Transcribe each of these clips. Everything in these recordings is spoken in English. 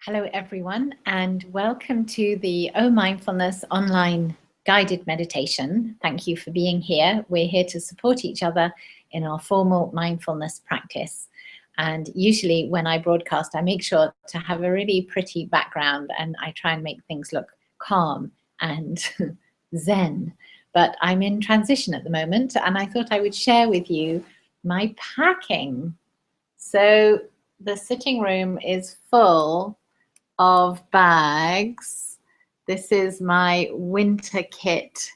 Hello, everyone, and welcome to the Mindfulness online guided meditation. Thank you for being here. We're here to support each other in our formal mindfulness practice. And usually when I broadcast, I make sure to have a really pretty background and I try and make things look calm and zen. But I'm in transition at the moment, and I thought I would share with you my packing. So the sitting room is full of bags. This is my winter kit.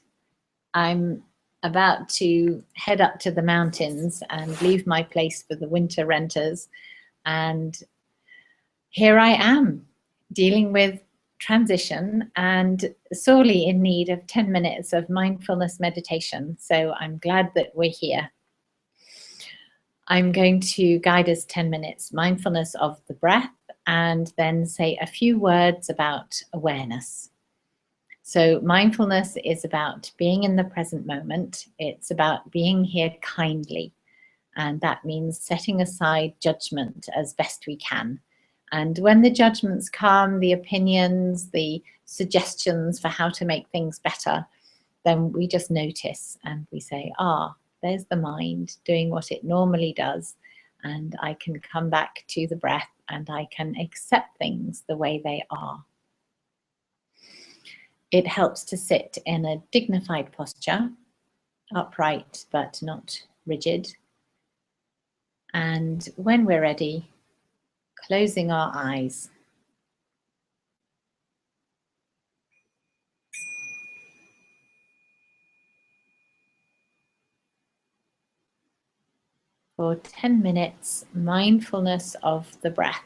I'm about to head up to the mountains and leave my place for the winter renters. And here I am dealing with transition and sorely in need of 10 minutes of mindfulness meditation. So I'm glad that we're here. I'm going to guide us 10 minutes, mindfulness of the breath, and then say a few words about awareness. So mindfulness is about being in the present moment. It's about being here kindly. And that means setting aside judgment as best we can. And when the judgments come, the opinions, the suggestions for how to make things better, then we just notice and we say, there's the mind doing what it normally does. And I can come back to the breath and I can accept things the way they are. It helps to sit in a dignified posture, upright but not rigid. And when we're ready, closing our eyes. For 10 minutes, mindfulness of the breath.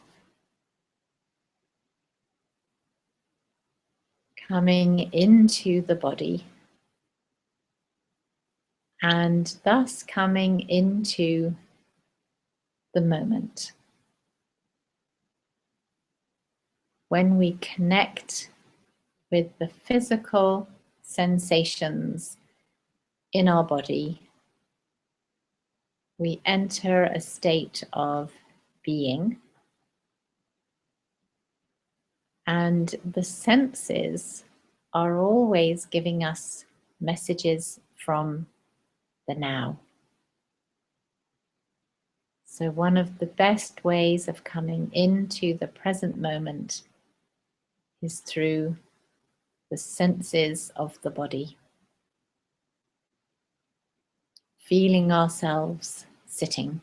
Coming into the body and thus coming into the moment. When we connect with the physical sensations in our body, we enter a state of being, and the senses are always giving us messages from the now. So one of the best ways of coming into the present moment is through the senses of the body. Feeling ourselves sitting.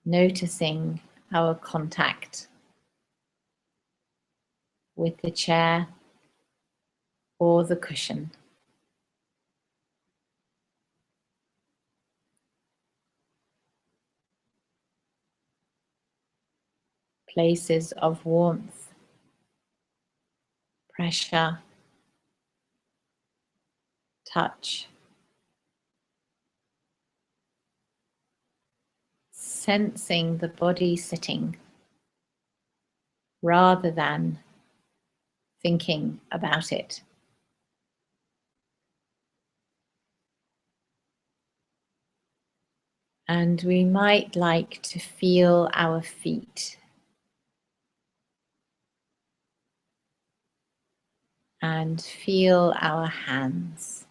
Noticing our contact with the chair or the cushion. Places of warmth, pressure, touch. Sensing the body sitting rather than thinking about it. And we might like to feel our feet and feel our hands.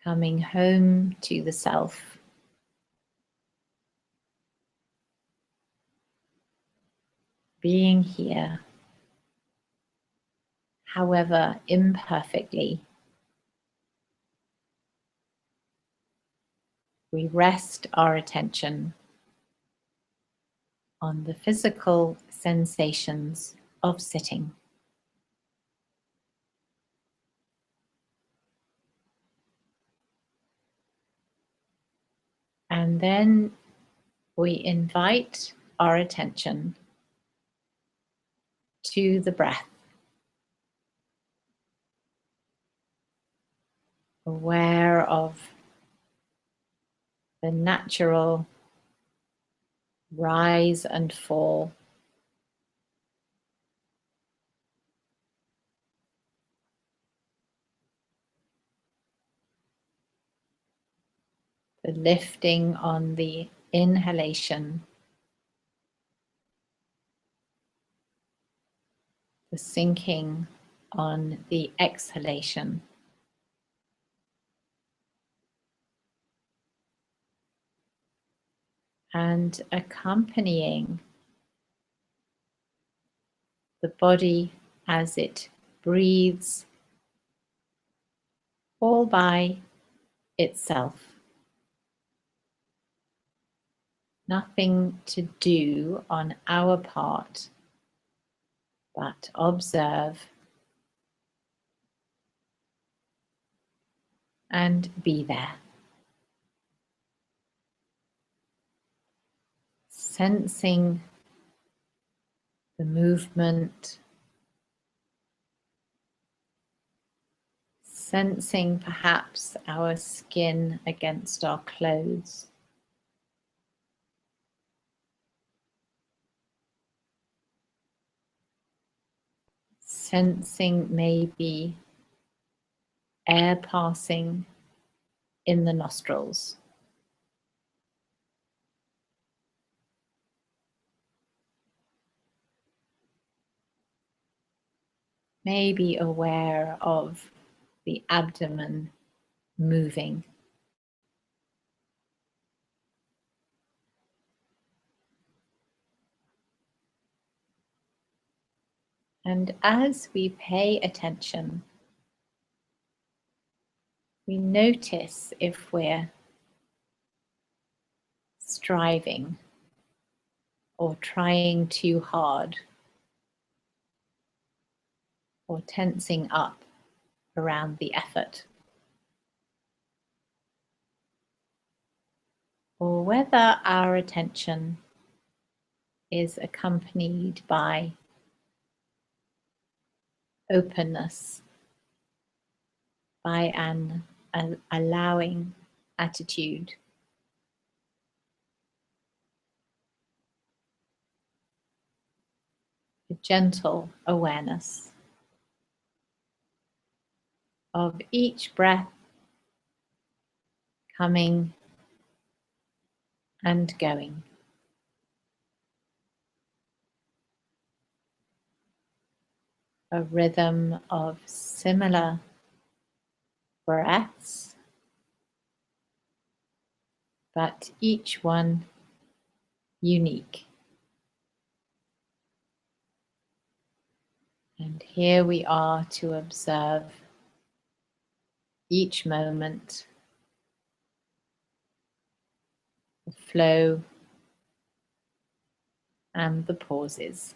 Coming home to the self. Being here, however imperfectly. We rest our attention on the physical sensations of sitting. And then we invite our attention to the breath. Aware of the natural rise and fall. the lifting on the inhalation, the sinking on the exhalation. And accompanying the body as it breathes all by itself. Nothing to do on our part, but observe and be there. Sensing the movement, sensing perhaps our skin against our clothes. Sensing maybe air passing in the nostrils. Maybe aware of the abdomen moving. And as we pay attention, we notice if we're striving or trying too hard or tensing up around the effort, or whether our attention is accompanied by openness, by an allowing attitude. A gentle awareness of each breath coming and going. A rhythm of similar breaths, but each one unique. And here we are to observe each moment, the flow and the pauses.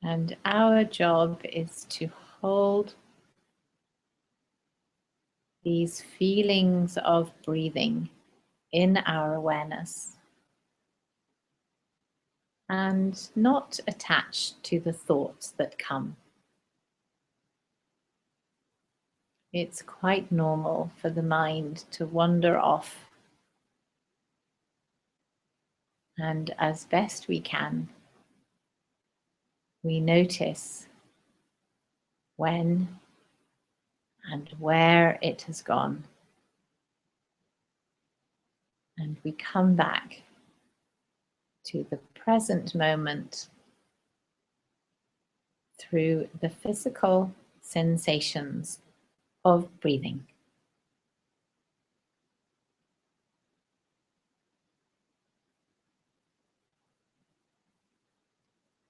And our job is to hold these feelings of breathing in our awareness and not attach to the thoughts that come. It's quite normal for the mind to wander off, and as best we can, we notice when and where it has gone, and we come back to the present moment through the physical sensations of breathing.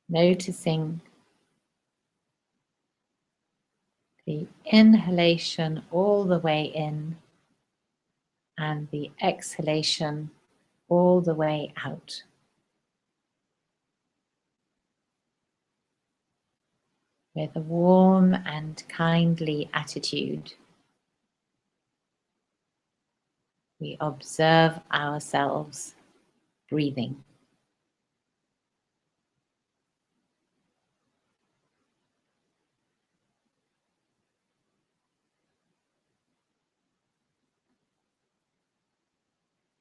Noticing the inhalation all the way in and the exhalation all the way out. With a warm and kindly attitude, we observe ourselves breathing.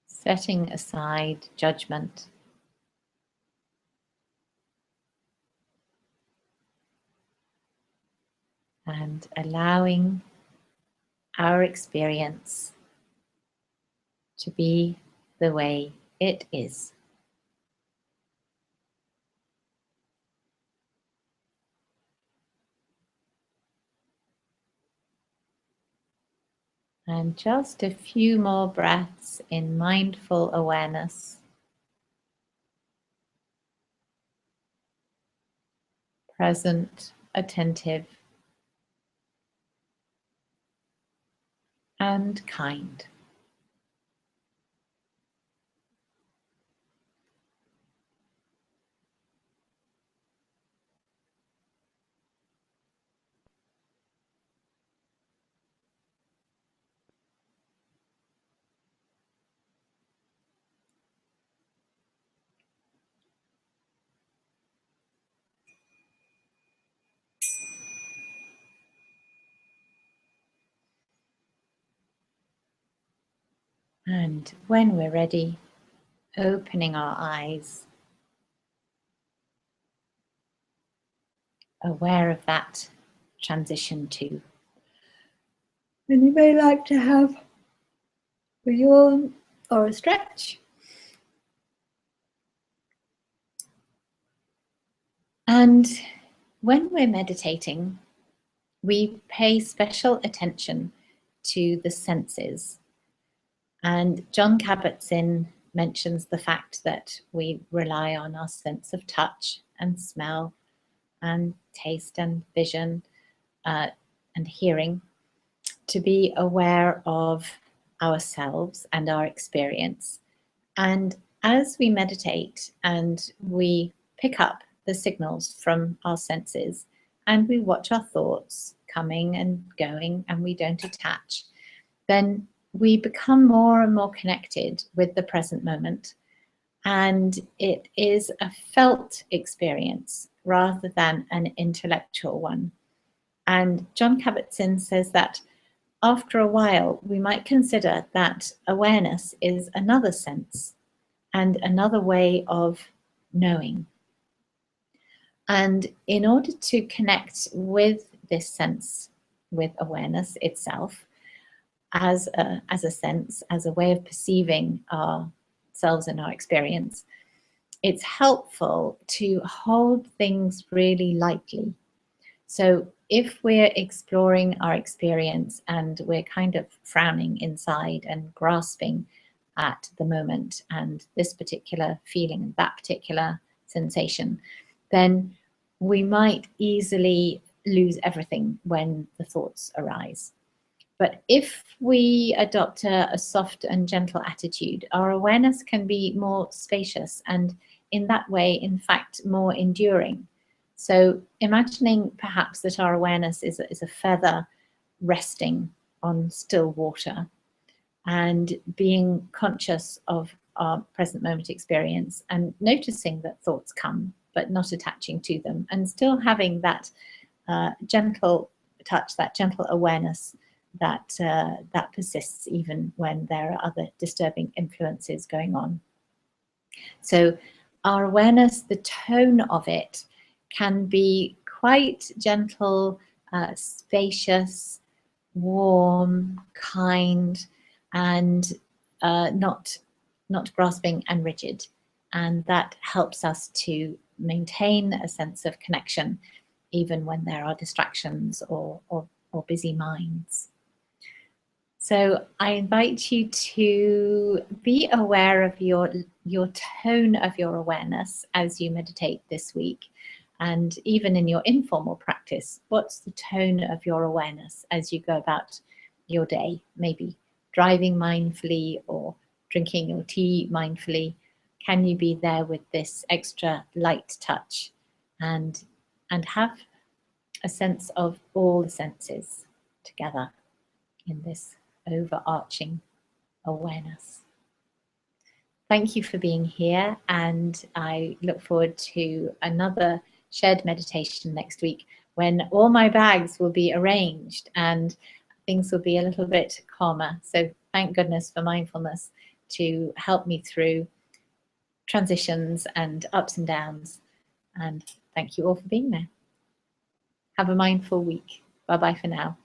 Setting aside judgment and allowing our experience to be the way it is. And just a few more breaths in mindful awareness. Present, attentive, and kind. And when we're ready, opening our eyes, aware of that transition too. And you may like to have a yawn or a stretch. And when we're meditating, we pay special attention to the senses. And John Kabat-Zinn mentions the fact that we rely on our sense of touch and smell and taste and vision and hearing to be aware of ourselves and our experience. And as we meditate and we pick up the signals from our senses and we watch our thoughts coming and going and we don't attach, then we become more and more connected with the present moment. And it is a felt experience rather than an intellectual one. And John Kabat-Zinn says that after a while, we might consider that awareness is another sense and another way of knowing. And in order to connect with this sense, with awareness itself, as a sense, as a way of perceiving ourselves and our experience, it's helpful to hold things really lightly. So if we're exploring our experience and we're kind of frowning inside and grasping at the moment and this particular feeling and that particular sensation, then we might easily lose everything when the thoughts arise. But if we adopt a soft and gentle attitude, our awareness can be more spacious and in that way, in fact, more enduring. So imagining perhaps that our awareness is a feather resting on still water and being conscious of our present moment experience and noticing that thoughts come, but not attaching to them, and still having that gentle touch, that gentle awareness that persists even when there are other disturbing influences going on. So our awareness, the tone of it, can be quite gentle, spacious, warm, kind, and not grasping and rigid. And that helps us to maintain a sense of connection, even when there are distractions or busy minds. So I invite you to be aware of your tone of your awareness as you meditate this week. And even in your informal practice, what's the tone of your awareness as you go about your day? Maybe driving mindfully or drinking your tea mindfully. Can you be there with this extra light touch and have a sense of all the senses together in this overarching awareness? Thank you for being here, and I look forward to another shared meditation next week when all my bags will be arranged and things will be a little bit calmer. So thank goodness for mindfulness to help me through transitions and ups and downs. And thank you all for being there. Have a mindful week. Bye-bye for now.